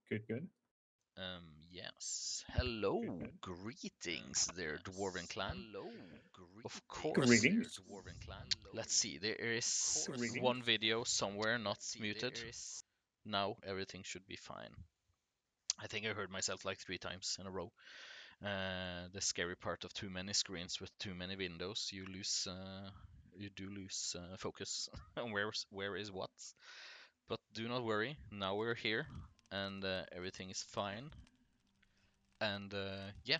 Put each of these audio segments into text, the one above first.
Good. Yes. Hello, greetings there, Dwarven clan. Of course, Greetings. let's see, there is Greetings. one video somewhere not muted. Now everything should be fine. I think I heard myself like 3 times in a row. The scary part of too many screens with too many windows, you do lose focus on where is what. But do not worry, now we're here and everything is fine. And yeah,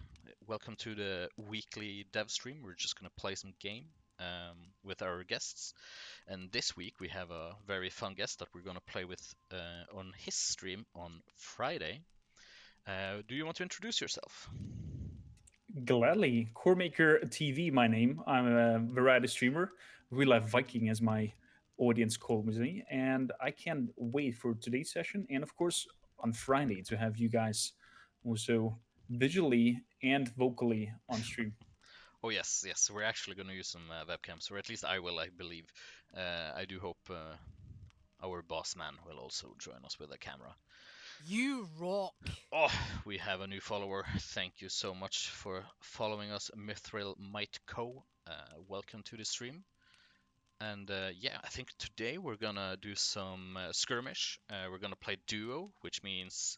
welcome to the weekly dev stream. We're just gonna play some game with our guests. And this week we have a very fun guest that we're gonna play with on his stream on Friday. Do you want to introduce yourself? Gladly. Kormakrtv, my name. I'm a variety streamer. Real Life Viking, as my audience calls me. And I can't wait for today's session. And of course, on Friday to have you guys also visually and vocally on stream. Oh yes, we're actually gonna use some webcams, or at least I will, I believe. I do hope our boss man will also join us with a camera. You rock! Oh, we have a new follower. Thank you so much for following us, Mithril Might Co. Welcome to the stream. And yeah, I think today we're gonna do some skirmish. We're gonna play duo, which means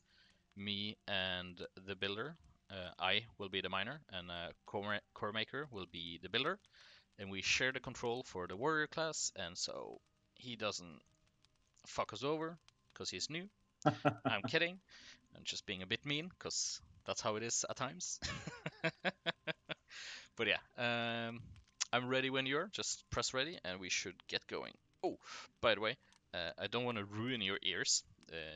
me and the builder. I will be the miner, and Coremaker will be the builder. And we share the control for the warrior class, and so he doesn't fuck us over because he's new. I'm kidding. I'm just being a bit mean because that's how it is at times. But yeah, I'm ready when you're. Just press ready and we should get going. Oh, by the way, I don't want to ruin your ears.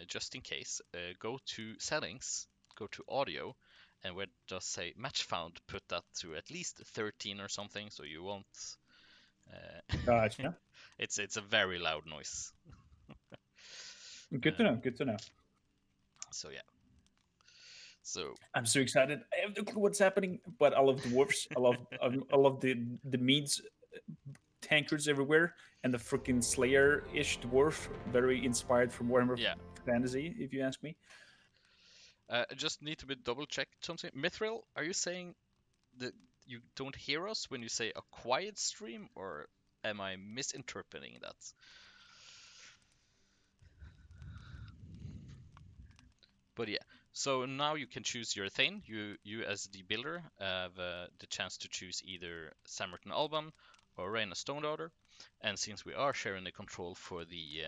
Just in case, go to settings, go to audio, and where it does say match found, put that to at least 13 or something, so you won't. Gotcha. It's a very loud noise. Good to know. Good to know. So yeah. So I'm so excited. I have no clue what's happening, but I love dwarfs. I love the meads tankards everywhere, and the freaking Slayer-ish dwarf, very inspired from Warhammer yeah, Fantasy, if you ask me. I just need to be double check something. Mithril, are you saying that you don't hear us when you say a quiet stream, or am I misinterpreting that? But yeah, so now you can choose your thing. You as the builder have the chance to choose either Samerton Alban or Reyna Stone Daughter. And since we are sharing the control for the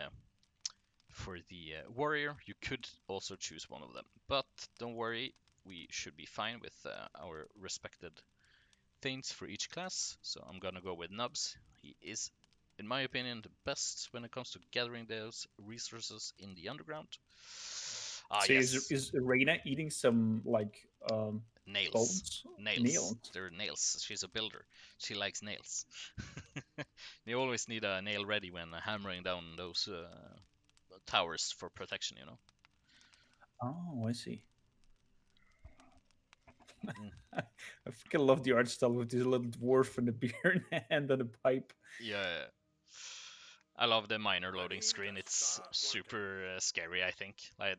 warrior, you could also choose one of them. But don't worry, we should be fine with our respected things for each class. So I'm gonna go with Nubs. He is, in my opinion, the best when it comes to gathering those resources in the underground. Ah, So yes, is Reina eating some like nails. bones? Nails. Nails. They're nails. She's a builder. She likes nails. You always need a nail ready when hammering down those towers for protection, you know? Oh, I see. Mm. I freaking love the art style with this little dwarf and the beer in the hand and a pipe. Yeah. I love the miner loading screen. It's super scary, I think. Like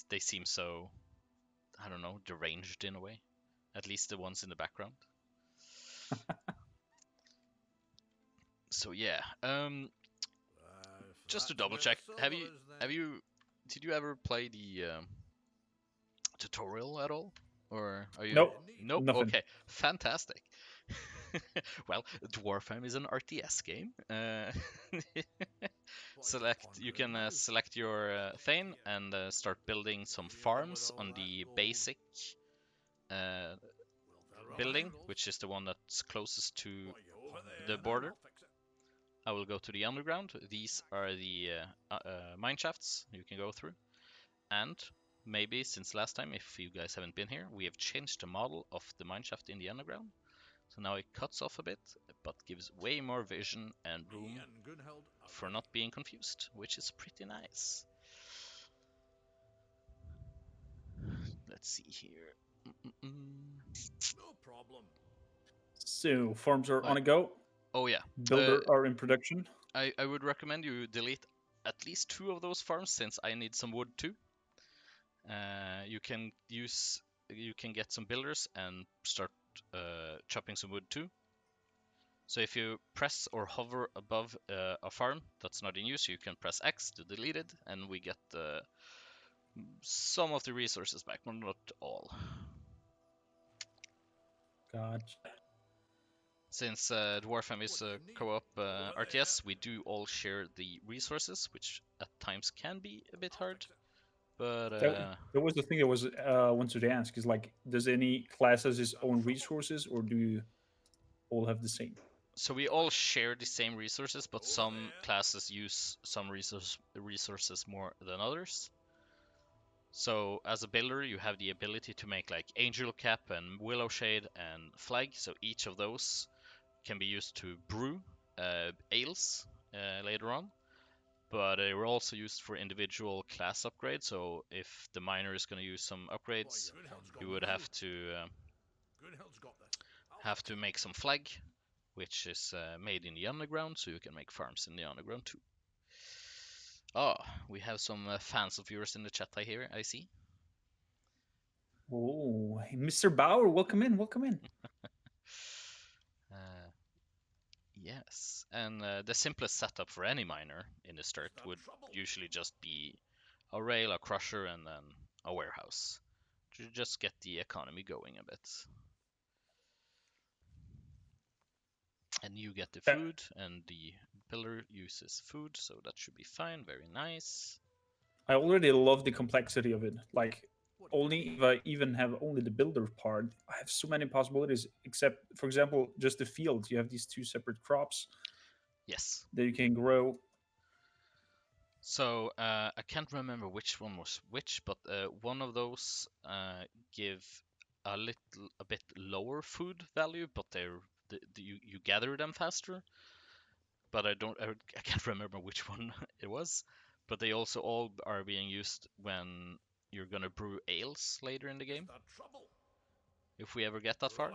they seem so, I don't know, deranged in a way. At least the ones in the background. So yeah, just to double check, did you ever play the tutorial at all, or are you? Nope, Nope. nothing. Okay, fantastic. Well, DwarfHeim is an RTS game. You can select your thane and start building some farms on the basic uh, building, which is the one that's closest to the border. I will go to the underground. These are the mine shafts you can go through. And maybe since last time, if you guys haven't been here, we have changed the model of the mineshaft in the underground. So now it cuts off a bit, but gives way more vision and room for not being confused, which is pretty nice. Let's see here. No problem. So farms are on a go. Oh yeah, Builder are in production. I would recommend you delete at least 2 of those farms since I need some wood too. You can get some builders and start chopping some wood too. So if you press or hover above a farm that's not in use, you can press X to delete it, and we get some of the resources back, but not all. Gotcha. Since DwarfHeim is a co-op RTS, we do all share the resources, which at times can be a bit hard. But that was the thing I was wanted to ask, is like, does any class has its own resources, or do you all have the same? so we all share the same resources, but some classes use some resources more than others. So as a builder, you have the ability to make like Angel Cap and Willow Shade and Flag. So each of those can be used to brew ales later on. But they were also used for individual class upgrades. So if the miner is going to use some upgrades, you would have to make some flag, which is made in the underground, so you can make farms in the underground too. Oh, we have some fans of yours in the chat. I see. Oh, hey, Mr. Bauer, welcome in, welcome in. Yes, and the simplest setup for any miner in the start would usually just be a rail, a crusher, and then a warehouse to just get the economy going a bit. And you get the food, and the pillar uses food, so that should be fine. Very nice. I already love the complexity of it. Like, only if I even have only the builder part, I have so many possibilities. Except, for example, just the fields. You have these two separate crops. Yes. That you can grow. So I can't remember which one was which, but one of those give a bit lower food value, but you gather them faster. But I can't remember which one it was. But they also all are being used when you're gonna brew ales later in the game. If we ever get that far.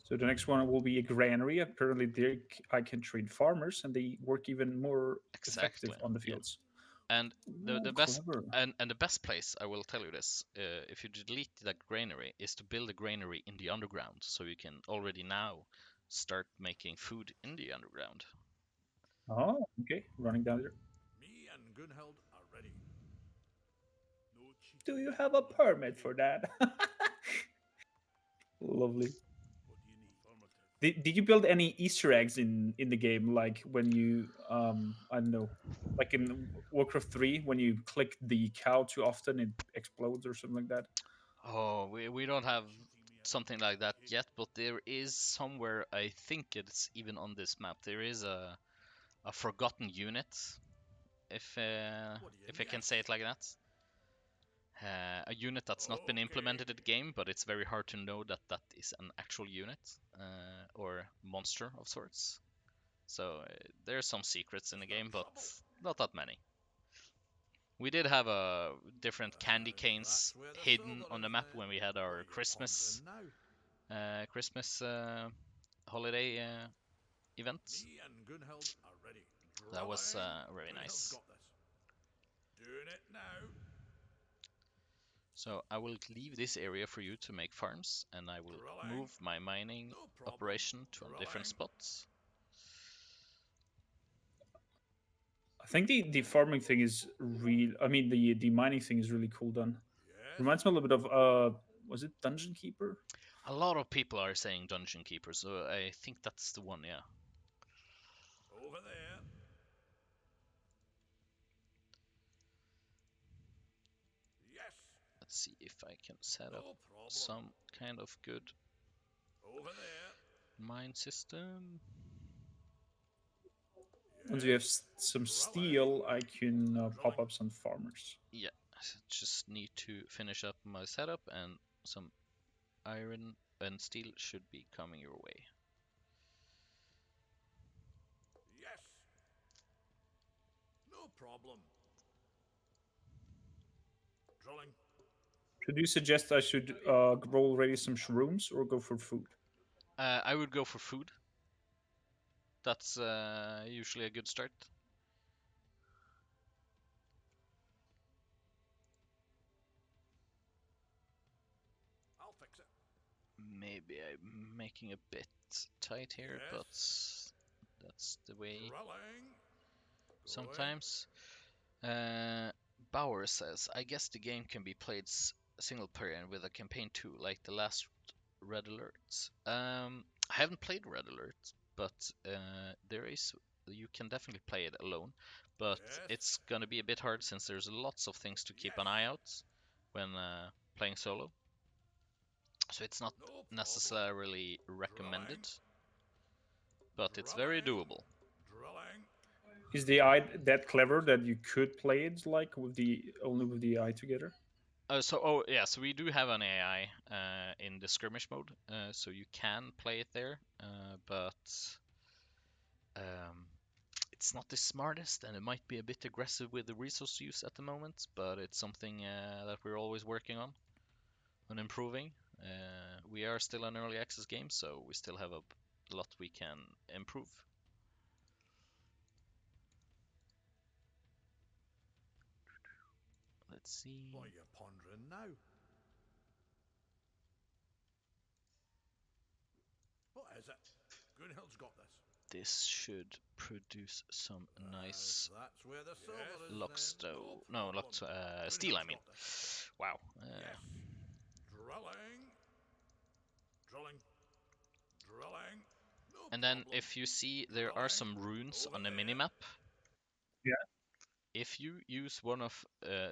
So the next one will be a granary. Apparently, there I can trade farmers, and they work even more effective on the fields. Yeah. And the best and the best place, I will tell you this, if you delete that granary, is to build a granary in the underground, so you can already now start making food in the underground. Oh, okay. Running down there. Me and Gunhild are ready. No, do you have a permit for that? Lovely. Did you build any Easter eggs in the game, like when you I don't know, like in Warcraft 3, when you click the cow too often it explodes or something like that? Oh, we don't have something like that yet, but there is somewhere, I think it's even on this map, there is a forgotten unit, if I can say it like that. A unit that's not been implemented in the game, but it's very hard to know that that is an actual unit or monster of sorts. So there's some secrets in the game, but not that many. We did have different candy canes hidden on the map when we had our Christmas holiday events. That was very nice. Doing it now. So I will leave this area for you to make farms, and I will move my mining operation to different spots. I think the farming thing is real. I mean, the mining thing is really cool done. Yes. Reminds me a little bit of was it Dungeon Keeper? A lot of people are saying Dungeon Keeper, so I think that's the one, yeah. Over there. Yes. Let's see if I can set up some kind of good over there mine system. Once you have some steel, I can pop up some farmers. Yeah, just need to finish up my setup, and some iron and steel should be coming your way. Yes. No problem. Drilling. Should you suggest I should roll ready some shrooms or go for food? I would go for food. That's usually a good start. Maybe I'm making a bit tight here, Yes. but that's the way Drilling. sometimes. Bauer says, I guess the game can be played single player and with a campaign too, like the last Red Alert. I haven't played Red Alert, but you can definitely play it alone. But Yes. it's gonna be a bit hard since there's lots of things to keep an eye out when playing solo. So it's not No problem. necessarily recommended, but it's very Drilling. doable. Drilling. Is the eye that clever that you could play it like with the only with the eye together? So we do have an AI in the skirmish mode, so you can play it there, but um, it's not the smartest, and it might be a bit aggressive with the resource use at the moment. But it's something that we're always working on improving. We are still an early access game, so we still have a lot we can improve. Let's see. What are you pondering now? What is it? Gunhild's got this. This should produce some nice That's where the silver is. Luckstone. Then. No, steel. I mean. Wow. Yes. Drilling. Drilling. Drilling. No And then problem. if you see there are some runes on the minimap. Yeah. If you use one of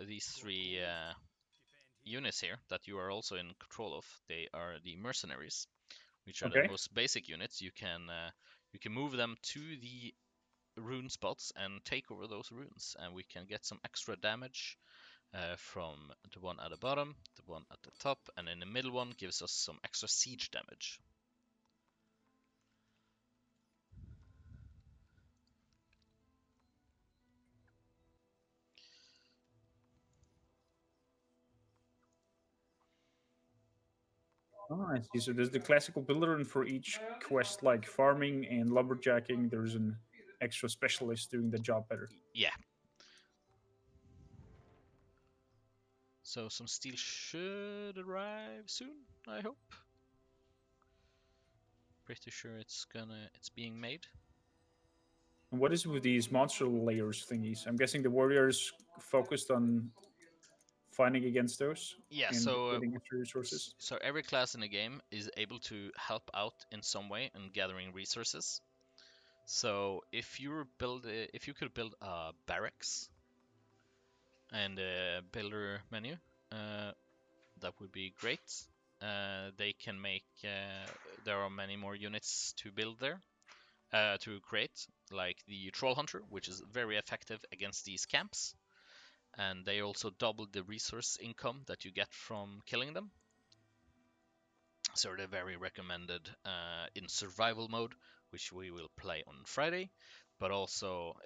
these three units here that you are also in control of, they are the mercenaries, which are the most basic units. You can move them to the rune spots and take over those runes, and we can get some extra damage from the one at the bottom, the one at the top, and then the middle one gives us some extra siege damage. Oh, I see. So there's the classical builder, and for each quest, like farming and lumberjacking, there's an extra specialist doing the job better. Yeah. So some steel should arrive soon, I hope. Pretty sure it's being made. And what is with these monster layers thingies? I'm guessing the warriors focused on fighting against those. Yeah, and so getting extra resources. So every class in the game is able to help out in some way in gathering resources. So if you could build a barracks and a builder menu, that would be great. They can make. There are many more units to build there, to create, like the Troll Hunter, which is very effective against these camps, and they also double the resource income that you get from killing them. So they're very recommended in survival mode, which we will play on Friday, but also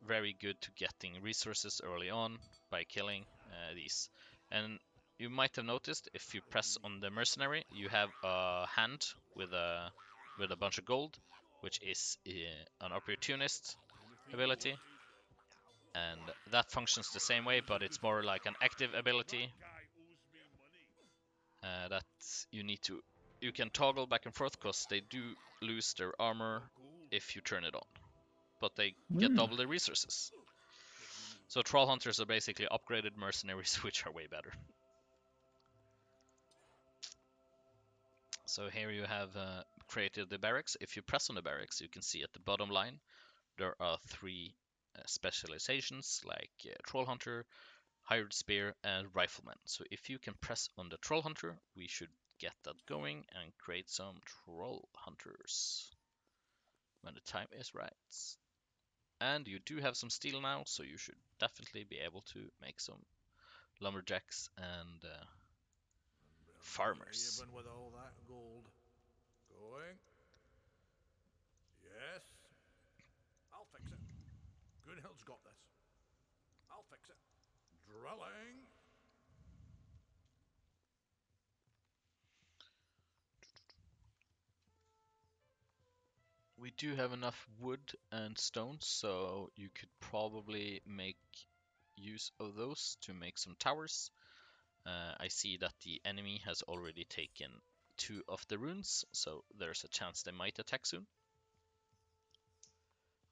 very good to getting resources early on by killing these. And you might have noticed if you press on the mercenary, you have a hand with a bunch of gold, which is an opportunist ability, and that functions the same way, but it's more like an active ability that you can toggle back and forth, because they do lose their armor if you turn it on, but they get double the resources. So troll hunters are basically upgraded mercenaries, which are way better. So here you have created the barracks. If you press on the barracks, you can see at the bottom line there are three specializations, like troll hunter, hired spear, and rifleman. So if you can press on the troll hunter, we should get that going and create some troll hunters when the time is right. And you do have some steel now, so you should definitely be able to make some lumberjacks and farmers. Even with all that gold. Going. Yes. I'll fix it. Gunhild's got this. I'll fix it. Drilling. We do have enough wood and stone, so you could probably make use of those to make some towers. I see that the enemy has already taken 2 of the runes, so there's a chance they might attack soon.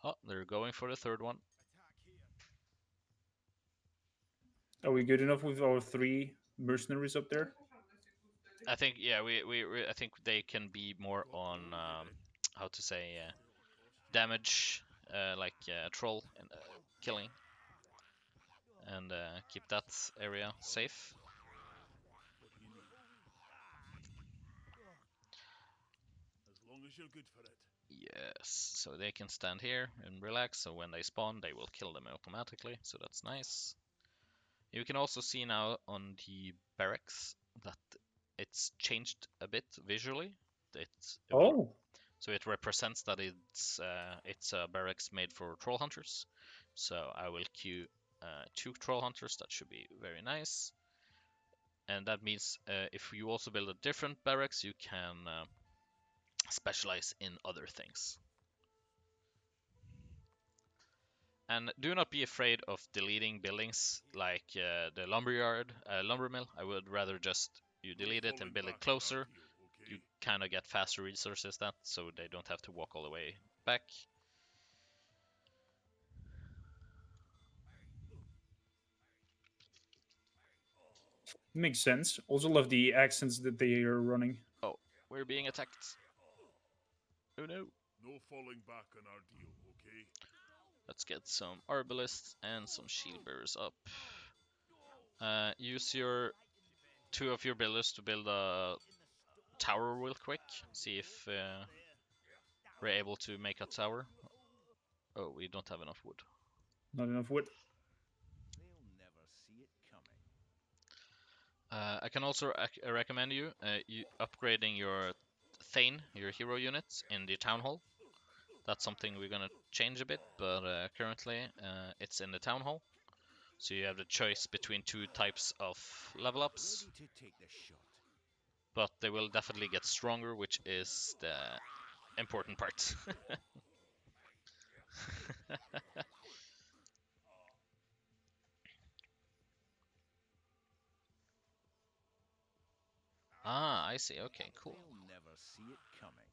Oh, they're going for the third one. Are we good enough with our 3 mercenaries up there? I think, yeah, I think they can be more on how to say damage, like troll and killing, and keep that area safe. What do you need? As long as you're good for it. Yes, so they can stand here and relax, so when they spawn they will kill them automatically, so that's nice. You can also see now on the barracks that it's changed a bit visually. So it represents that it's a barracks made for troll hunters. So I will queue 2 troll hunters. That should be very nice. And that means if you also build a different barracks, you can specialize in other things. And do not be afraid of deleting buildings like the lumberyard, lumber mill. I would rather just you delete it and build it closer. You kind of get faster resources that, so they don't have to walk all the way back. Makes sense. Also love the accents that they are running. Oh, we're being attacked. Oh no. No falling back on our deal, okay? Let's get some arbalists and some shield bearers up. Use your 2 of your builders to build a tower real quick. See if we're able to make a tower. Oh, we don't have enough wood. Not enough wood. They'll never see it coming. I can also recommend you upgrading your Thane, your hero units, in the town hall. That's something we're gonna change a bit, but currently it's in the town hall. So you have the choice between 2 types of level ups. Ready to take the shot. But they will definitely get stronger, which is the important part. Ah, I see. Okay, cool. They'll never see it coming.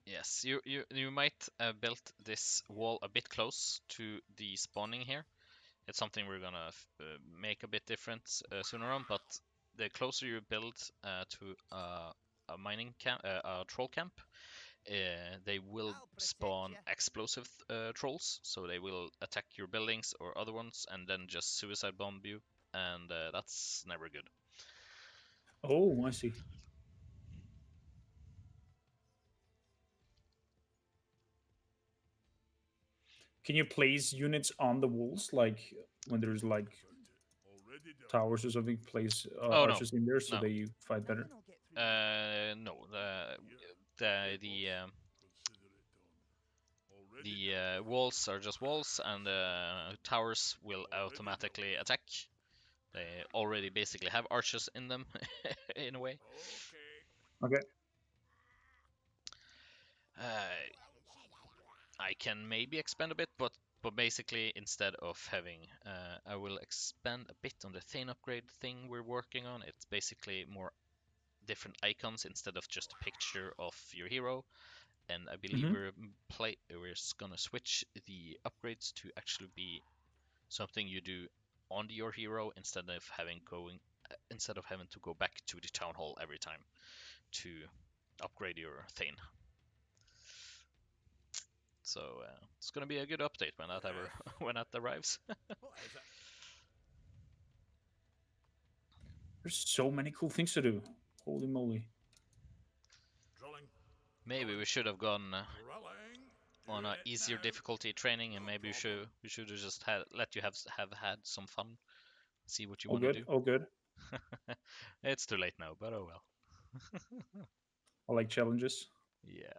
Yes, you might have built this wall a bit close to the spawning here. It's something we're gonna make a bit different sooner on, but the closer you build to a mining camp, a troll camp, they will spawn explosive trolls, so they will attack your buildings or other ones and then just suicide bomb you, and that's never good. Oh, I see. Can you place units on the walls, like when there's like Already done. towers or something? Place Oh, no. archers in there so No. they fight better. No, the Consider it done. Already done. walls are just walls, and towers will automatically attack. They already basically have archers in them, in a way. Okay. Okay. I can maybe expand a bit, but basically instead of having, I will expand a bit on the Thane upgrade thing we're working on. It's basically more different icons instead of just a picture of your hero. And I believe we're gonna switch the upgrades to actually be something you do on your hero instead of having to go back to the town hall every time to upgrade your Thane. So it's gonna be a good update when that when that arrives. What is it? There's so many cool things to do. Holy moly. Drilling. Maybe we should have gone Drilling. on Doing a it easier now. difficulty training, and maybe we should have just let you have had some fun, see what you All want to good. do. All good. It's too late now, but oh well. I like challenges. Yeah.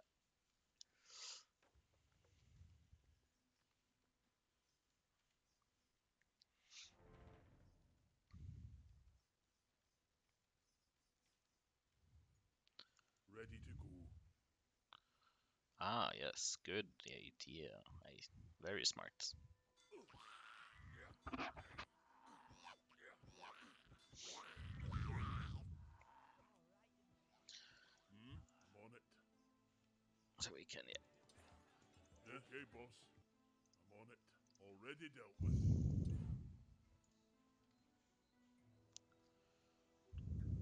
Ready to go. Ah, yes, good idea. Very smart. So we can, yeah. Okay, boss. I'm on it. Already dealt with.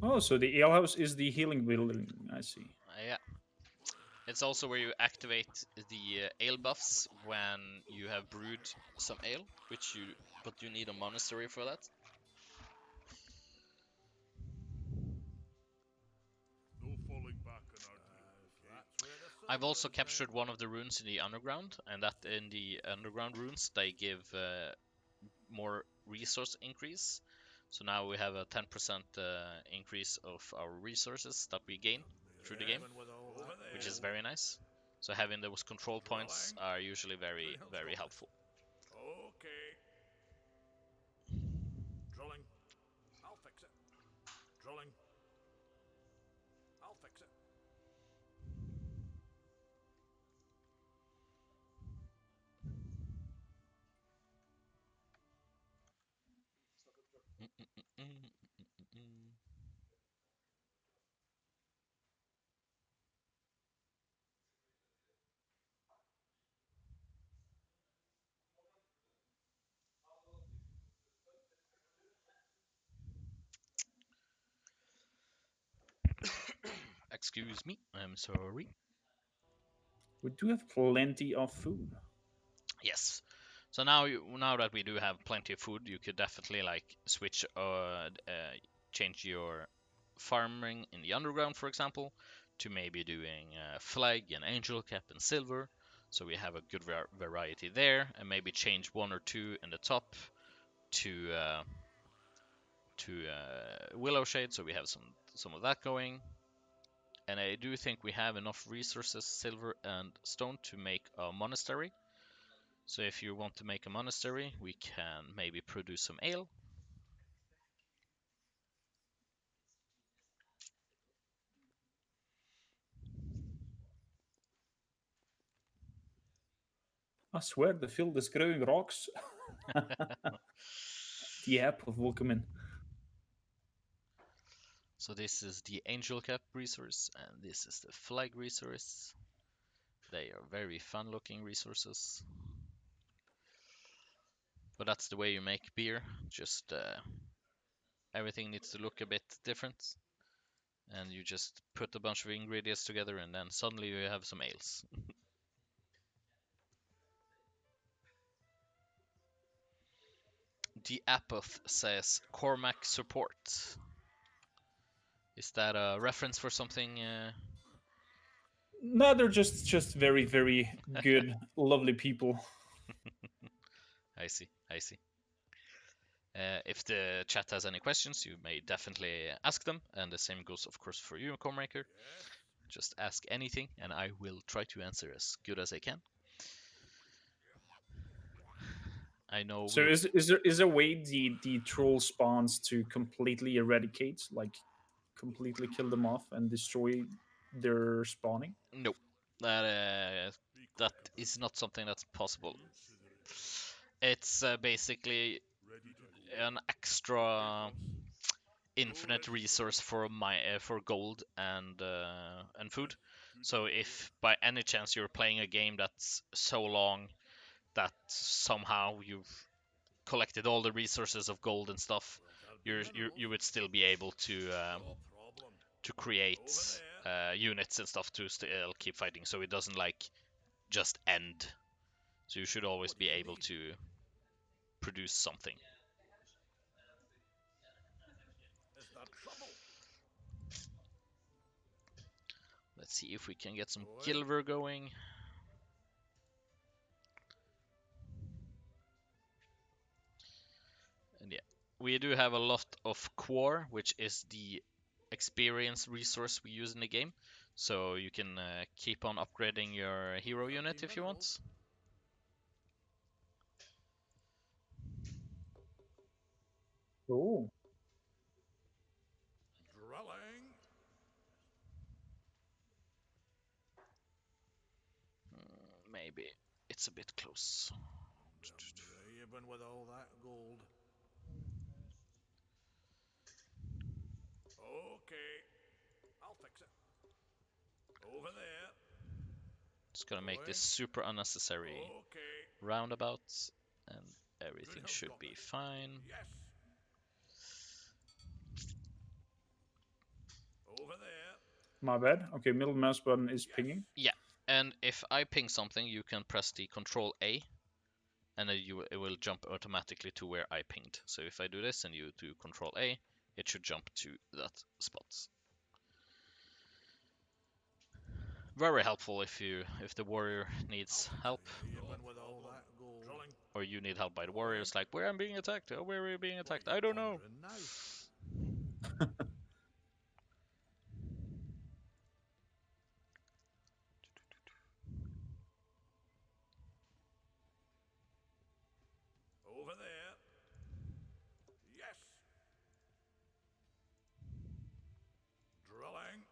Oh, so the alehouse is the healing building. I see. Yeah. It's also where you activate the ale buffs when you have brewed some ale, but you need a monastery for that. No falling back on our deal. That's where the I've also sun is, captured one of the runes in the underground, and that in the underground runes they give more resource increase. So now we have a 10% increase of our resources that we gain through the game, which is very nice. So having those control points are usually very, very helpful. Okay. Drilling. I'll fix it. Drilling. I'll fix it. Excuse me, I'm sorry. We do have plenty of food. Yes. So now that we do have plenty of food, you could definitely like switch change your farming in the underground, for example, to maybe doing flag and angel cap and silver. So we have a good variety there, and maybe change one or two in the top to willow shade, so we have some of that going. And I do think we have enough resources, silver and stone, to make a monastery. So if you want to make a monastery, we can maybe produce some ale. I swear the field is growing rocks. The app of welcoming. So this is the angel cap resource, and this is the flag resource. They are very fun looking resources. But that's the way you make beer. Just everything needs to look a bit different. And you just put a bunch of ingredients together, and then suddenly you have some ales. The Apoth says Cormac support. Is that a reference for something? No, they're just very, very good, lovely people. I see, I see. If the chat has any questions, you may definitely ask them, and the same goes, of course, for you, Cormaker. Just ask anything, and I will try to answer as good as I can. I know. So is there a way the troll spawns to completely eradicate, like completely kill them off and destroy their spawning? No, that is not something that's possible. It's basically an extra infinite resource for gold and food. So if by any chance you're playing a game that's so long that somehow you've collected all the resources of gold and stuff, you would still be able to create units and stuff to still keep fighting. So it doesn't like just end. So you should always be able to produce something. Is that trouble? Let's see if we can get some Gilver going. And yeah, we do have a lot of core, which is the experience resource we use in the game. So you can keep on upgrading your hero unit if you want. Oh. Drilling. Maybe it's a bit close. Even with all that gold. Okay. I'll fix it. Over there. Just gonna make this super unnecessary roundabouts, and everything should be fine. Yes. Over there. My bad. Okay, middle mouse button is pinging. Yeah, and if I ping something, you can press the Control A, and then it will jump automatically to where I pinged. So if I do this and you do Control A, it should jump to that spot. Very helpful if the warrior needs help, or you need help by the warriors. Like, where I'm being attacked? Oh, where are we being attacked? I don't know. Over there. Yes. Drilling.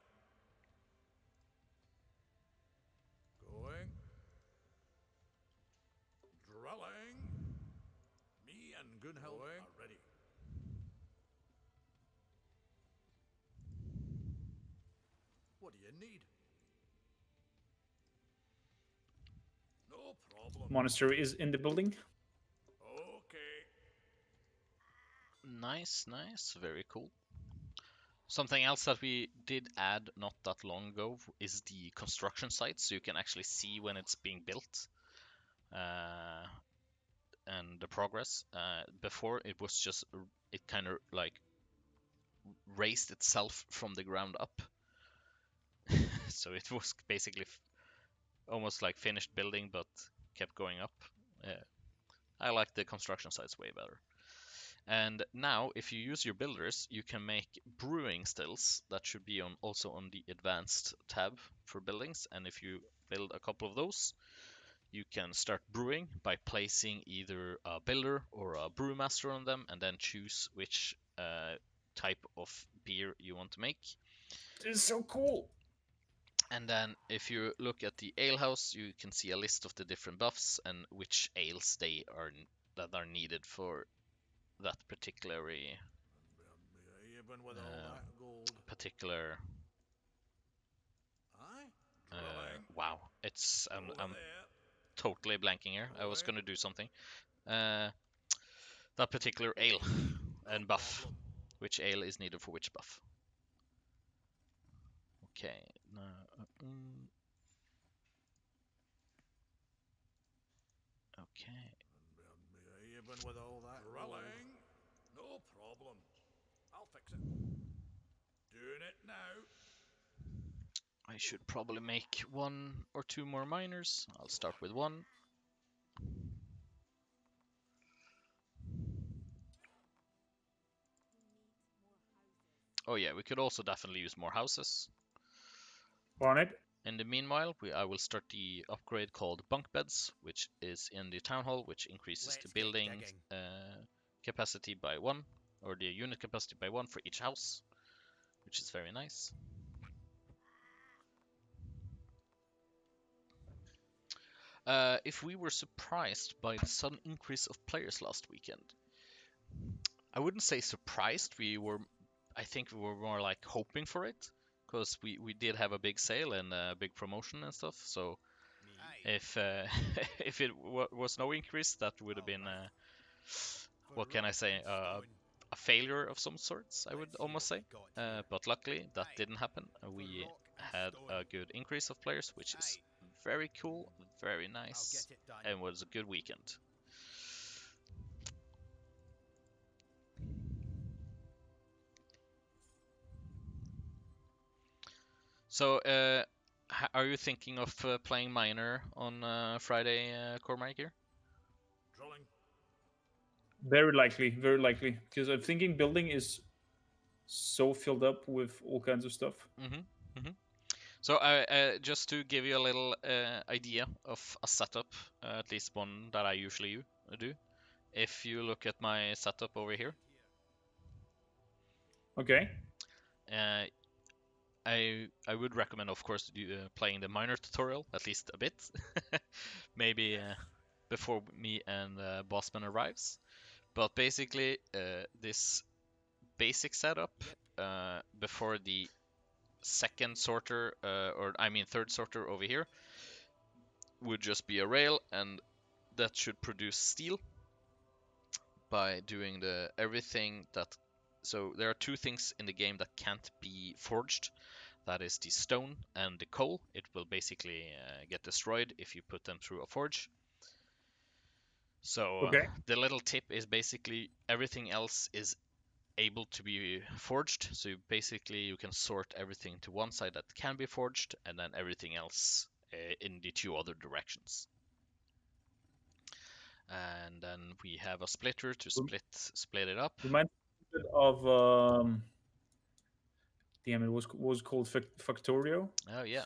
Going. Drilling. Me and Gunhild are ready. What do you need? No problem. Monastery is in the building. Okay. Nice, nice, very cool. Something else that we did add not that long ago is the construction site, so you can actually see when it's being built and the progress. Before it was just, it kind of like raised itself from the ground up. So it was basically almost like finished building, but kept going up. I like the construction sites way better. And now, if you use your builders, you can make brewing stills. That should be also on the advanced tab for buildings. And if you build a couple of those, you can start brewing by placing either a builder or a brewmaster on them, and then choose which type of beer you want to make. This is so cool. And then if you look at the alehouse, you can see a list of the different buffs and which ales that are needed for that particular wow, it's I'm totally blanking here. I was gonna do something. That particular ale and buff, which ale is needed for which buff. Okay. Okay. With all that rolling, no problem. I'll fix it. Doing it now. I should probably make 1 or 2 more miners. I'll start with 1. Oh yeah, we could also definitely use more houses. On it. In the meanwhile, I will start the upgrade called bunk beds, which is in the town hall, which increases the building capacity by 1, or the unit capacity by 1 for each house, which is very nice. If we were surprised by the sudden increase of players last weekend, I wouldn't say surprised. I think we were more like hoping for it, because we did have a big sale and a big promotion and stuff. So if if it was no increase, that would have been what can I say, a failure of some sorts, I would almost say. But luckily that didn't happen. We had a good increase of players, which is very cool, very nice, and was a good weekend. So, are you thinking of playing Miner on Friday, Kormakrtv? Drilling. Very likely. Because I'm thinking building is so filled up with all kinds of stuff. So, just to give you a little idea of a setup, at least one that I usually do. If you look at my setup over here. Okay. I would recommend, of course, playing the Miner tutorial at least a bit, maybe before me and Bossman arrives. But basically, this basic setup before the second sorter, third sorter over here, would just be a rail, and that should produce steel by doing everything that. So there are two things in the game that can't be forged. That is the stone and the coal. It will basically get destroyed if you put them through a forge. So Okay. the little tip is basically everything else is able to be forged. So basically you can sort everything to one side that can be forged, and then everything else in the two other directions. And then we have a splitter to split it up. Reminds me of damn, it was called Factorio. Oh yeah,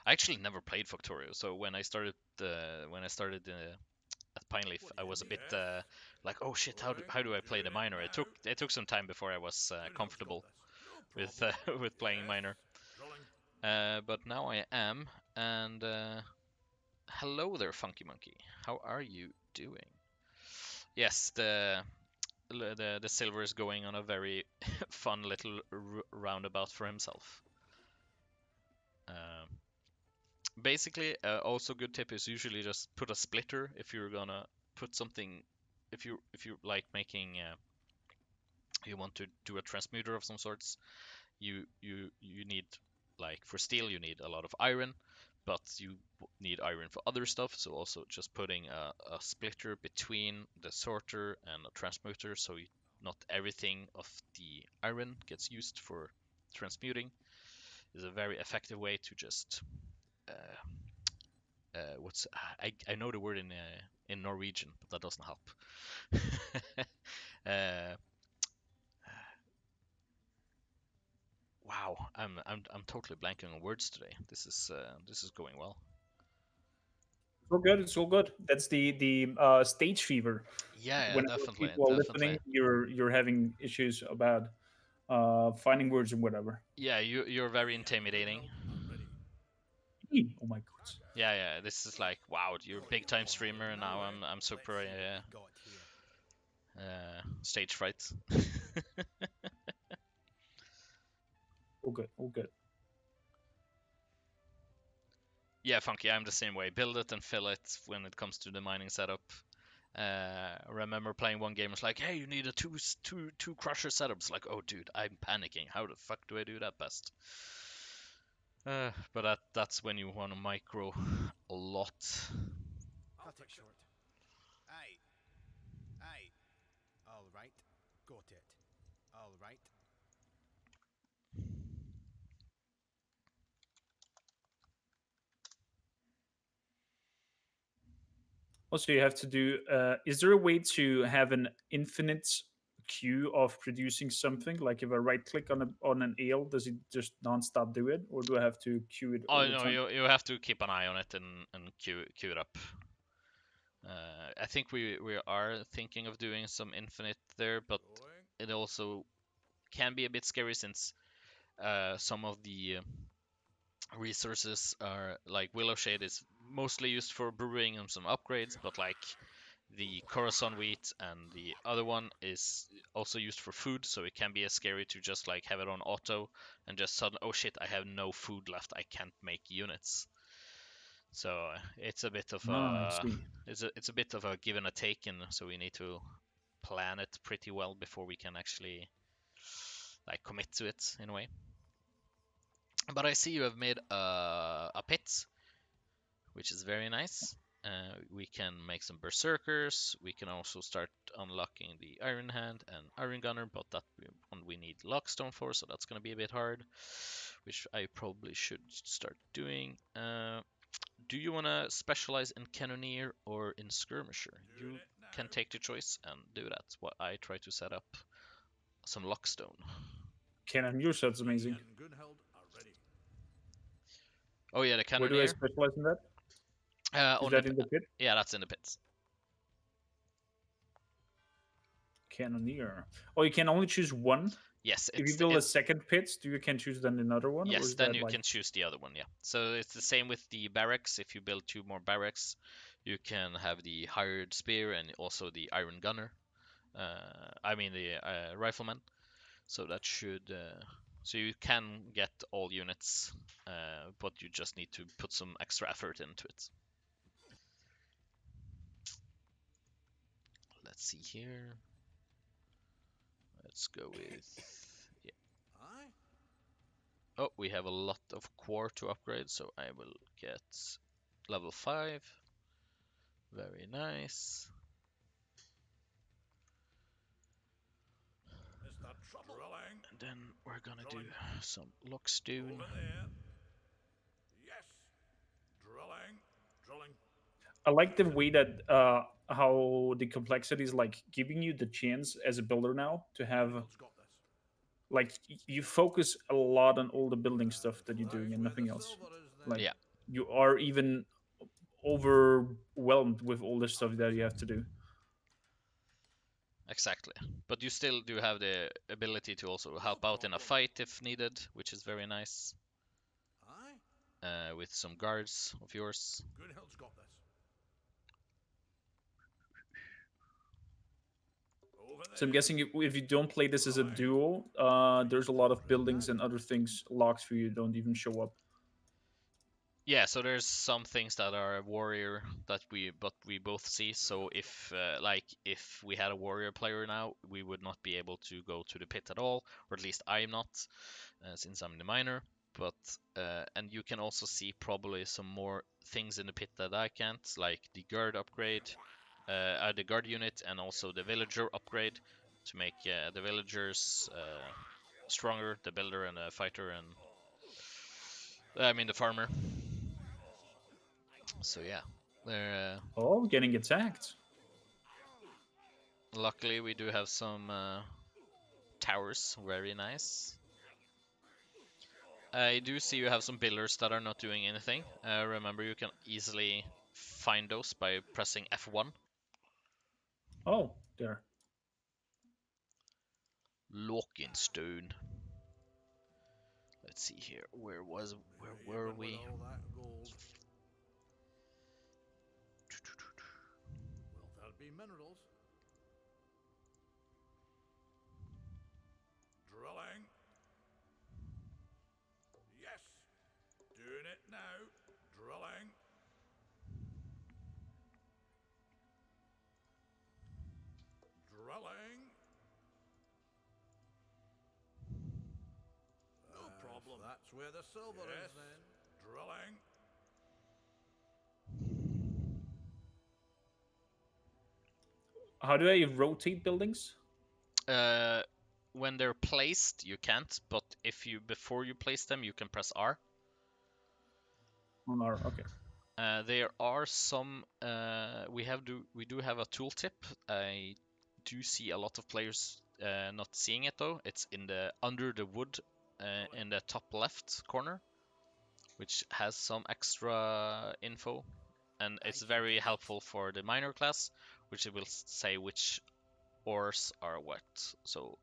I actually never played Factorio. So when I started at Pineleaf, I was a bit like, oh shit, how do I play the miner? It took some time before I was comfortable with with playing miner. But now I am, and hello there, Funky Monkey. How are you doing? Yes, the silver is going on a very fun little roundabout for himself. Basically, also good tip is usually just put a splitter if you're gonna put something. If you like making, you want to do a transmuter of some sorts. You need, like for steel you need a lot of iron, but you need iron for other stuff. So also just putting a splitter between the sorter and a transmuter, so not everything of the iron gets used for transmuting, is a very effective way to just what's I know the word in Norwegian, but that doesn't help. uh, wow, I'm totally blanking on words today. This is going well. It's all good. It's all good. That's the stage fever. Yeah, Whenever definitely, people are listening, you're having issues about finding words and whatever. Yeah, you're very intimidating. Oh my god. Yeah. This is like, wow, you're a big time streamer, and now I'm super stage fright. All good. All good. Yeah, Funky, I'm the same way. Build it and fill it when it comes to the mining setup. I remember playing one game. It's like, hey, you need a two crusher setups. Like, oh, dude, I'm panicking. How the fuck do I do that best? But that's when you want to micro a lot. Cut it short. Aye. Aye. All right. Got it. All right. Also, you have to do. Is there a way to have an infinite queue of producing something? Like if I right click on an ale, does it just non-stop do it, or do I have to queue it all Oh the no, time? you have to keep an eye on it and queue it up. I think we are thinking of doing some infinite there, but it also can be a bit scary since some of the resources are like Willow Shade is mostly used for brewing and some upgrades, but like the Coruscant wheat and the other one is also used for food, so it can be as scary to just like have it on auto and just suddenly, oh shit, I have no food left, I can't make units. So it's a bit of a it's a bit of a give and a take, and so we need to plan it pretty well before we can actually like commit to it in a way. But I see you have made a pit, which is very nice. We can make some berserkers. We can also start unlocking the Iron Hand and Iron Gunner, but that one we need Lockstone for, so that's going to be a bit hard, which I probably should start doing. Do you want to specialize in Cannoneer or in Skirmisher? You can take the choice and do that. What I try to set up some Lockstone. Cannoneer sounds amazing. Oh yeah, the Cannoneer. Where do I specialize in that? Is that in the pit? Yeah, that's in the pits. Cannoneer. Oh, you can only choose one? Yes. If you build a second pit, can choose then another one? Yes, then you can choose the other one, yeah. So it's the same with the barracks. If you build 2 more barracks, you can have the hired spear and also the iron gunner. I mean the rifleman. So that should... so you can get all units, but you just need to put some extra effort into it. let's see here. Let's go with, yeah. Aye? Oh, we have a lot of core to upgrade, so I will get level 5. Very nice. Is that trouble? Drilling. And then we're gonna do Drilling. some lockstone. Over there. Yes. Drilling. Drilling. I like the way that how the complexity is like giving you the chance as a builder now to have Pineleaf's got this. like you focus a lot on all the building stuff that you're Right doing and where the nothing else. silver is then. Like Yeah. you are even overwhelmed with all the stuff that you have to do. Exactly. But you still do have the ability to also help out in a fight if needed, which is very nice. Aye? With some guards of yours. Gunhild's got this. Over there. So I'm guessing if you don't play this as a duo, there's a lot of buildings and other things locked for you don't even show up. Yeah, so there's some things that are warrior that we both see. So if like if we had a warrior player now, we would not be able to go to the pit at all, or at least I'm not, since I'm the miner. But and you can also see probably some more things in the pit that I can't, like the guard upgrade, the guard unit, and also the villager upgrade to make the villagers stronger, the builder and the fighter, and I mean the farmer. So yeah, they're Oh, getting attacked. luckily we do have some towers, very nice. I do see you have some builders that are not doing anything. Remember, you can easily find those by pressing F1. Oh, there. Locking stone. Let's see here. Where were we? All that gold. Well, there'll be minerals. Drilling. Yes. Doing it now. Drilling. Drilling. No problem. That's where the silver is then. Drilling. How do I rotate buildings? When they're placed, you can't, but if you before you place them, you can press R. On R, okay. There are some. We do have a tooltip. I do see a lot of players not seeing it though. It's in the under the wood in the top left corner, which has some extra info, and it's very helpful for the minor class, which it will say which ores are what. So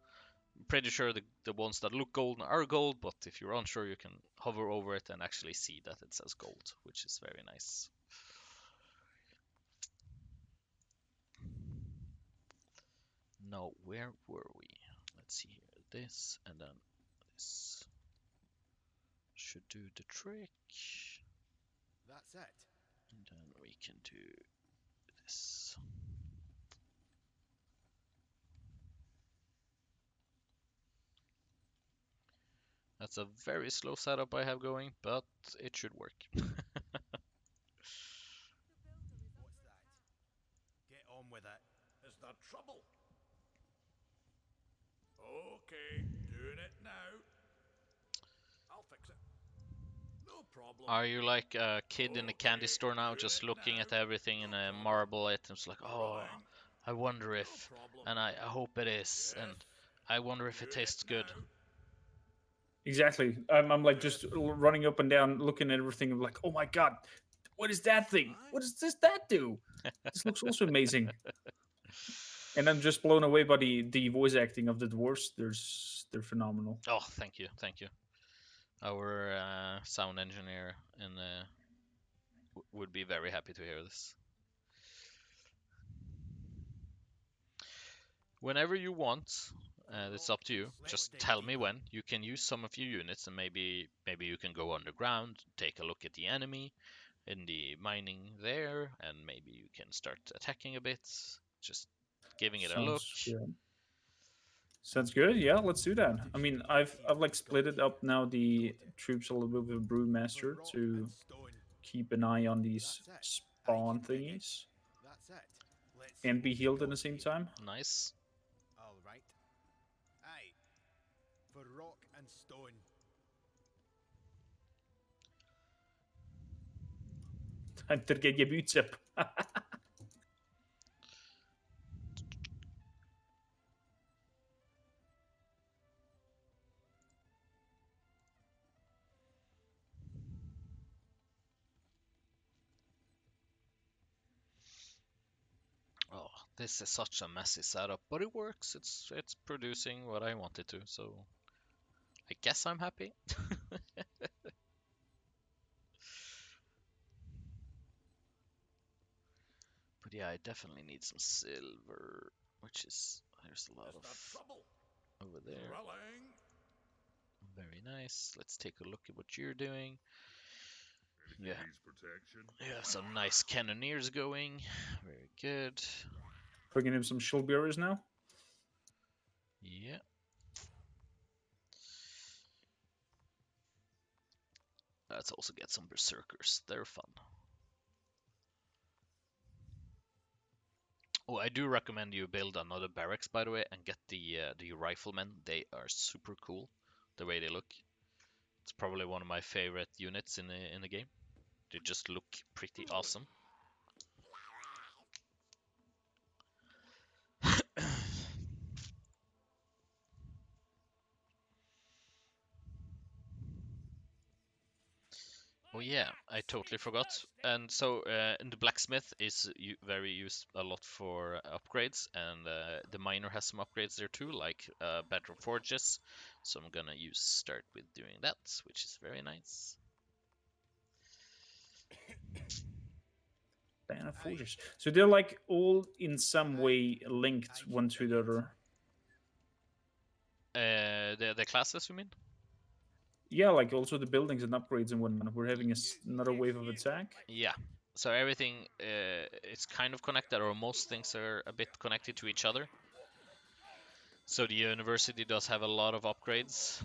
I'm pretty sure the ones that look gold are gold, but if you're unsure, you can hover over it and actually see that it says gold, which is very nice. Now, where were we? Let's see here. This and then this should do the trick. That's it. And then we can do this. That's a very slow setup I have going, but it should work. What's that? Get on with it. Is that trouble? Okay, doing it now. I'll fix it. No problem. Are you like a kid in a candy store now, just looking at everything in a marble items like, oh, I wonder if, and I hope it is, and I wonder if it tastes good. Exactly. I'm like just running up and down, looking at everything. I'm like, oh my god, what is that thing? What does that do? This looks also amazing. And I'm just blown away by the voice acting of the dwarves. They're phenomenal. Oh, thank you. Our sound engineer would be very happy to hear this. Whenever you want, it's up to you. Just tell me when. You can use some of your units, and maybe you can go underground, take a look at the enemy in the mining there, and maybe you can start attacking a bit. Just giving it a look. Good. Sounds good. Yeah, let's do that. I mean, I've like split it up now the troops a little bit with a brewmaster to keep an eye on these spawn thingies That's it. Let's and be see healed what at we the same got here. time. Nice. All right. Aye. For rock and stone. Time to get your boots up. Oh, this is such a messy setup, but it works. It's producing what I wanted to, so I guess I'm happy. But yeah, I definitely need some silver, which is there's a lot Is there of trouble? over there. Drilling. Very nice. Let's take a look at what you're doing. Yeah. Yeah, some nice cannoneers going. Very good. Bringing him some shield bearers now. Yeah. Let's also get some berserkers. They're fun. Oh, I do recommend you build another barracks, by the way, and get the riflemen. They are super cool, the way they look. It's probably one of my favorite units in the game. They just look pretty awesome. Oh yeah, I totally forgot. And so in the blacksmith is very used a lot for upgrades, and the miner has some upgrades there too, like better forges. So I'm gonna start with doing that, which is very nice. Banner forges. So they're like all in some way linked one to the other. The classes, you mean? Yeah, like also the buildings and upgrades and whatnot. We're having another wave of attack. Yeah. So everything is kind of connected, or most things are a bit connected to each other. So the university does have a lot of upgrades.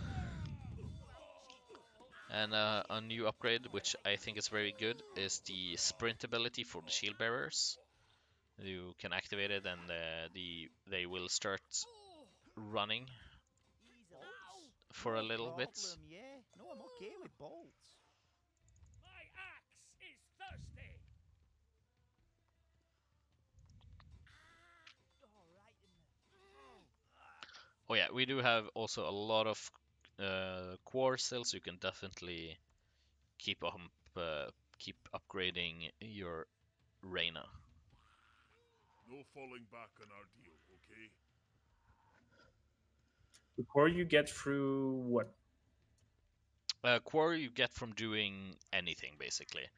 And a new upgrade, which I think is very good, is the sprint ability for the shield bearers. You can activate it, and they will start running for a little bit. Yeah, no, I'm okay with bolts. My axe is thirsty. Oh yeah, we do have also a lot of core still, so you can definitely keep upgrading your Reyna. No falling back on our deal, okay? The core you get through what? Core you get from doing anything basically.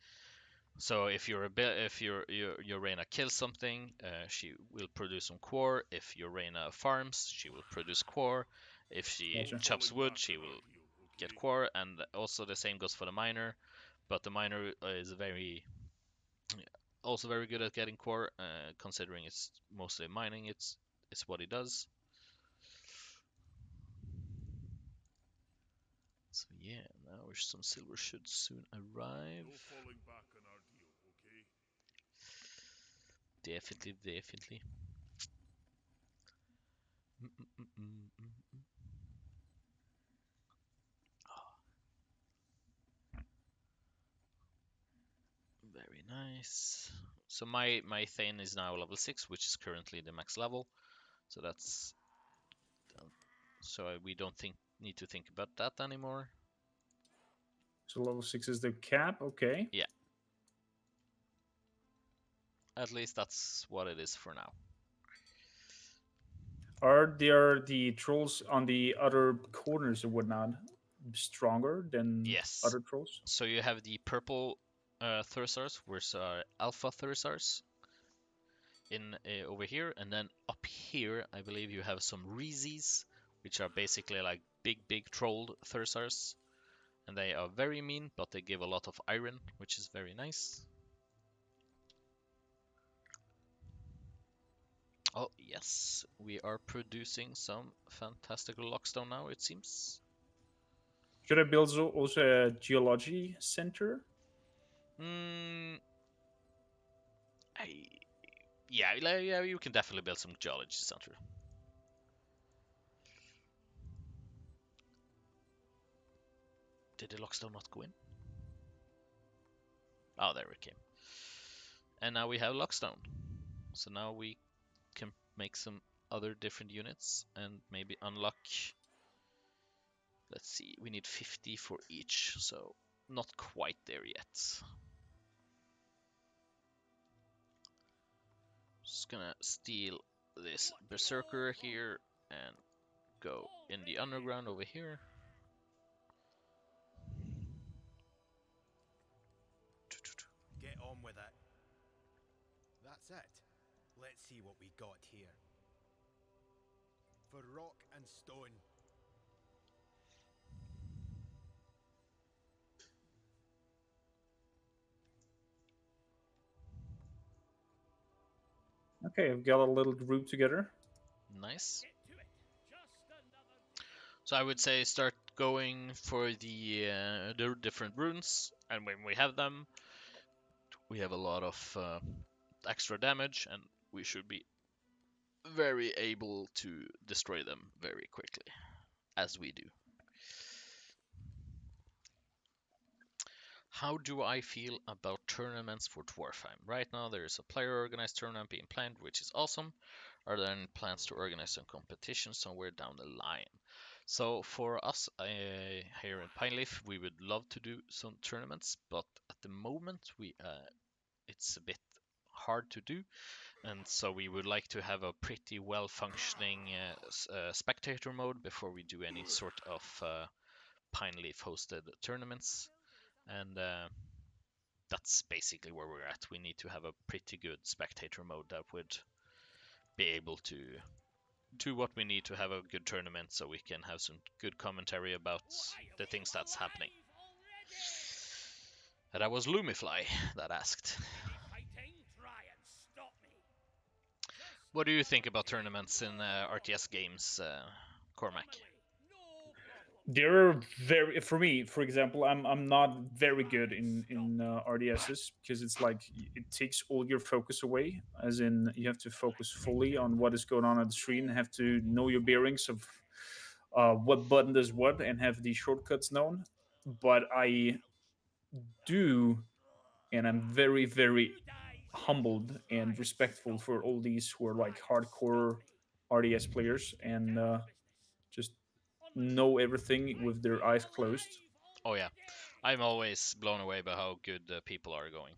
So if your Reyna kills something, she will produce some core. If your Reyna farms, she will produce core. If she Gotcha. chops wood, she will get core, and also the same goes for the miner. But the miner is also very good at getting core, considering it's mostly mining. It's what he does. So yeah, now some silver should soon arrive. No falling back on our deal, okay? Definitely, definitely. Very nice. So my Thane is now level 6, which is currently the max level. So that's so we don't need to think about that anymore. So level 6 is the cap, okay. Yeah. At least that's what it is for now. Are there the trolls on the other corners and whatnot stronger than Yes. other trolls? So you have the purple Thursars, which are alpha Thursars in over here, and then up here I believe you have some Reezes, which are basically like big troll Thursars, and they are very mean, but they give a lot of iron, which is very nice. Oh, yes, we are producing some fantastical lockstone now, it seems. Should I build also a geology center? Hmm. I, yeah, you can definitely build some geology center. Did the lockstone not go in? Oh, there it came. And now we have lockstone. So now we can make some other different units and maybe unlock. Let's see, we need 50 for each, so not quite there yet. Just gonna steal this berserker here and go in the underground over here. Get on with it. That's it. Let's see what we got here. For rock and stone. Okay, I've got a little group together. Nice. So I would say start going for the different runes, and when we have them, we have a lot of extra damage, and we should be very able to destroy them very quickly, as we do. How do I feel about tournaments for Dwarfheim? Right now there is a player organized tournament being planned, which is awesome. Are there any plans to organize some competition somewhere down the line? So for us here in Pineleaf, we would love to do some tournaments, but at the moment it's a bit hard to do, and so we would like to have a pretty well functioning spectator mode before we do any sort of Pineleaf hosted tournaments, and that's basically where we're at. We need to have a pretty good spectator mode that would be able to do what we need to have a good tournament, so we can have some good commentary about the things that's happening. And that was Lumifly that asked. What do you think about tournaments in RTS games, Cormac? They're very, for me, for example, I'm not very good in RDSs because it's like it takes all your focus away. As in, you have to focus fully on what is going on the screen, have to know your bearings of what button does what, and have the shortcuts known. But I do, and I'm very, very humbled and respectful for all these who are like hardcore RDS players and just know everything with their eyes closed. Oh yeah, I'm always blown away by how good people are going.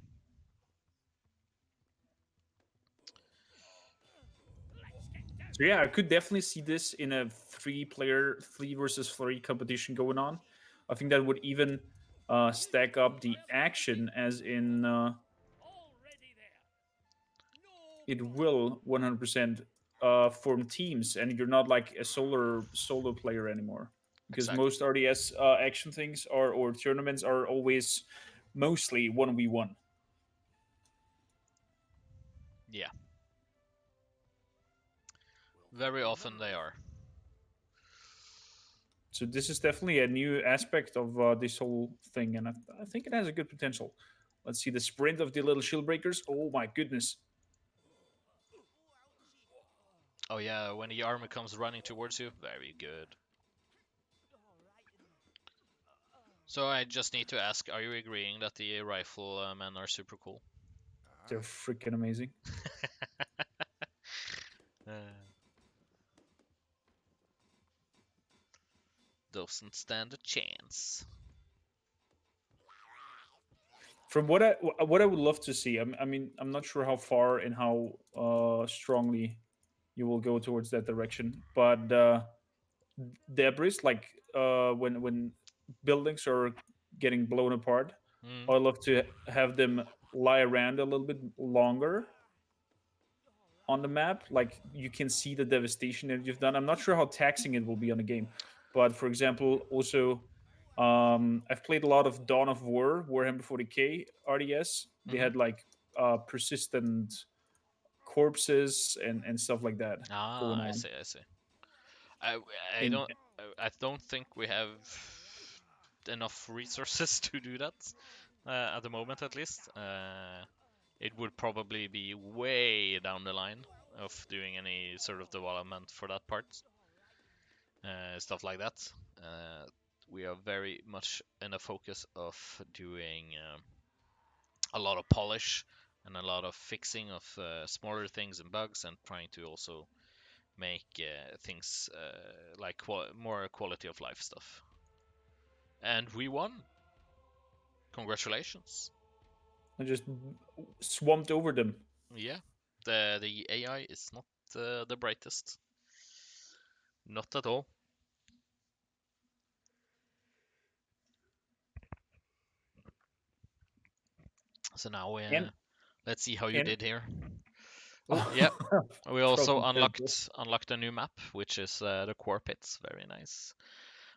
So yeah, I could definitely see this in a three-player, 3 versus 3 competition going on. I think that would even stack up the action, as in it will 100% form teams, and you're not like a solo player anymore. Because Exactly. most RDS action things are or tournaments are always mostly 1v1. Yeah. Very often they are. So this is definitely a new aspect of this whole thing, and I think it has a good potential. Let's see the sprint of the little shield breakers. Oh my goodness! Oh yeah, when the army comes running towards you, very good. So I just need to ask, are you agreeing that the riflemen are super cool? They're freaking amazing. Doesn't stand a chance. From what I would love to see, I mean, I'm not sure how far and how strongly you will go towards that direction, but debris, like when buildings are getting blown apart, Mm. I'd love to have them lie around a little bit longer on the map. Like you can see the devastation that you've done. I'm not sure how taxing it will be on the game, but for example, also I've played a lot of Dawn of War, Warhammer 40k RDS. They Mhm. had like persistent corpses and stuff like that going Ah, I on. see, I see. I, I In don't I don't think we have enough resources to do that at the moment, at least. It would probably be way down the line of doing any sort of development for that part, stuff like that. We are very much in a focus of doing a lot of polish and a lot of fixing of smaller things and bugs, and trying to also make things like more quality of life stuff. And we won. Congratulations. I just swamped over them. Yeah, the AI is not the brightest. Not at all. So now And let's see how you and did here. Oh, yeah. We also Broken terrible. unlocked a new map, which is the core pits. Very nice.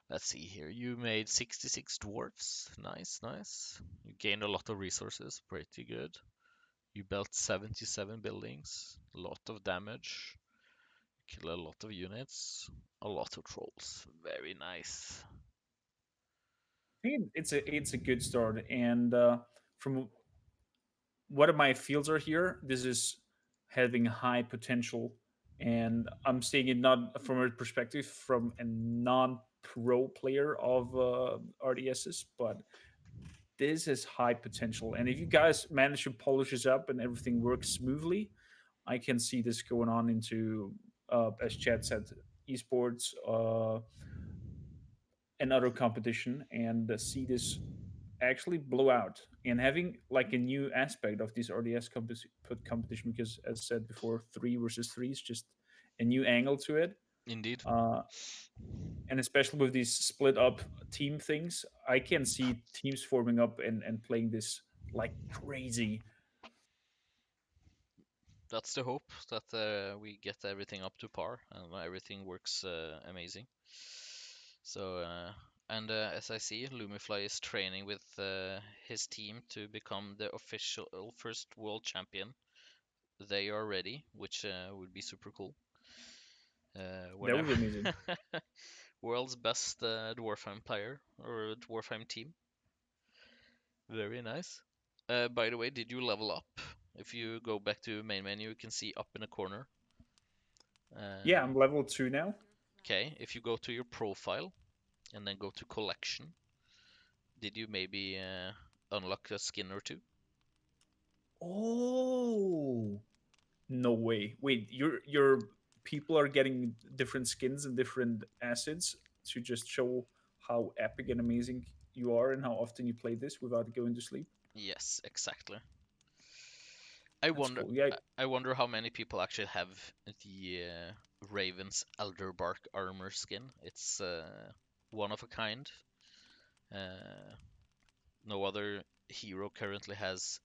Let's see here. You made 66 dwarves. Nice, nice. You gained a lot of resources. Pretty good. You built 77 buildings. A lot of damage. Kill a lot of units. A lot of trolls. Very nice. I think it's a good start. And from what of my fields are here, this is having high potential. And I'm seeing it not from a perspective from a non-pro player of RDSs, but this is high potential. And if you guys manage to polish this up and everything works smoothly, I can see this going on into, as Chad said, esports, and other competition, and see this actually blow out and having like a new aspect of this RDS competition, because as said before, 3 versus 3 is just a new angle to it. Indeed. uh, and especially with these split up team things, I can see teams forming up and playing this like crazy. That's the hope, that we get everything up to par and everything works amazing. So, and as I see, Lumifly is training with his team to become the official first world champion. They are ready, which would be super cool. That would Whenever be amazing. world's best DwarfHeim player or DwarfHeim team. Very nice. By the way, did you level up? If you go back to main menu, you can see up in the corner. Yeah, I'm level 2 now. Okay, if you go to your profile and then go to collection, did you maybe unlock a skin or two? Oh, no way. Wait, your people are getting different skins and different assets to just show how epic and amazing you are and how often you play this without going to sleep. Yes, exactly. I That's wonder, cool. Yeah, I wonder how many people actually have the Raven's Elderbark armor skin. It's one of a kind. Uh, no other hero currently has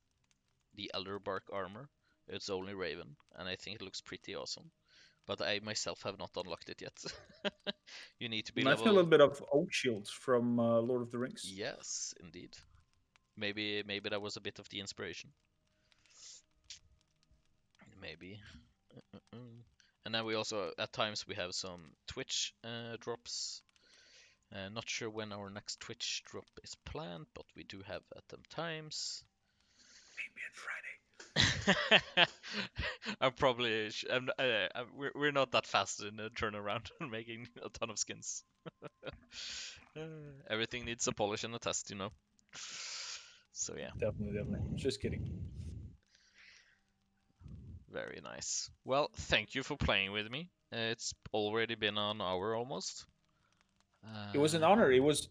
the Elderbark armor. It's only Raven, and I think it looks pretty awesome. But I myself have not unlocked it yet. You need to be reminds me a little level. bit of Oak Shield from Lord of the Rings. Yes, indeed. Maybe that was a bit of the inspiration. Maybe. Mm. And then we also, at times, we have some Twitch drops. Not sure when our next Twitch drop is planned, but we do have at them times. Maybe on Friday. I'm probably we're not that fast in the turnaround making a ton of skins. Everything needs a polish and a test, you know. So yeah, Definitely. Just kidding. very nice. Well, thank you for playing with me. It's already been an hour almost. It was an honor. It was.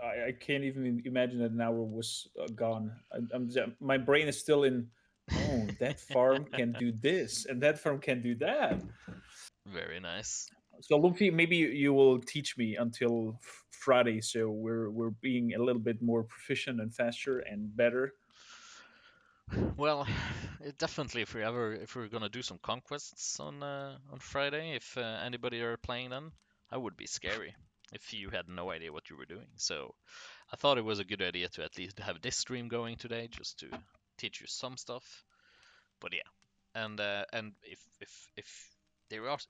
I can't even imagine that an hour was gone. My brain is still in. Oh, that farm can do this, and that farm can do that. Very nice. So Lumpy, maybe you will teach me until Friday, so we're being a little bit more proficient and faster and better. Well, definitely if we're gonna do some conquests on Friday, if anybody are playing then, I would be scary if you had no idea what you were doing. So I thought it was a good idea to at least have this stream going today, just to teach you some stuff. But yeah, and if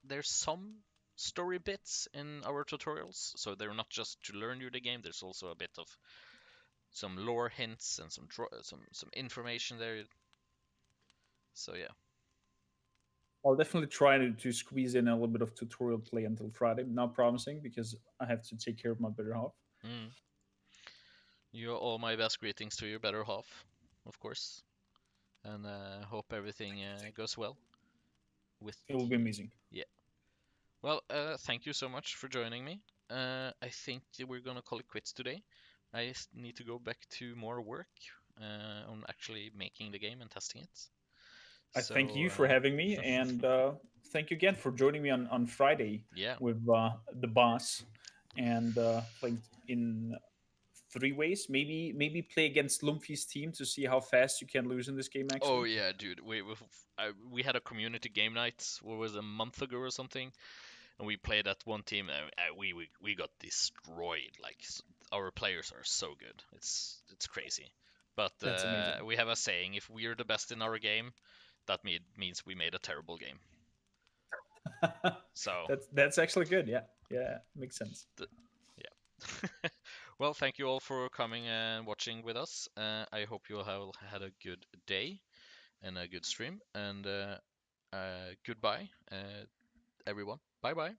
there's some story bits in our tutorials, so they're not just to learn you the game. There's also a bit of some lore hints and some information there. So yeah. I'll definitely try to squeeze in a little bit of tutorial play until Friday. Not promising because I have to take care of my better half. Mm. You all my best greetings to your better half, of course, and hope everything goes well with It will be amazing. Yeah. Well, thank you so much for joining me. I think we're gonna call it quits today. I need to go back to more work on actually making the game and testing it. I thank you So, for having me, and thank you again for joining me on Friday yeah. with the boss and playing in 3 ways. Maybe play against Lumpy's team to see how fast you can lose in this game. Oh Actually, yeah, dude. We had a community game night. What was it, a month ago or something? And we played at one team. We got destroyed. Like our players are so good. It's crazy. But that's amazing. we have a saying: if we're the best in our game, that means we made a terrible game. So That's actually good. Yeah, makes sense. yeah. Well, thank you all for coming and watching with us. I hope you all have had a good day and a good stream. And goodbye, everyone. Bye bye.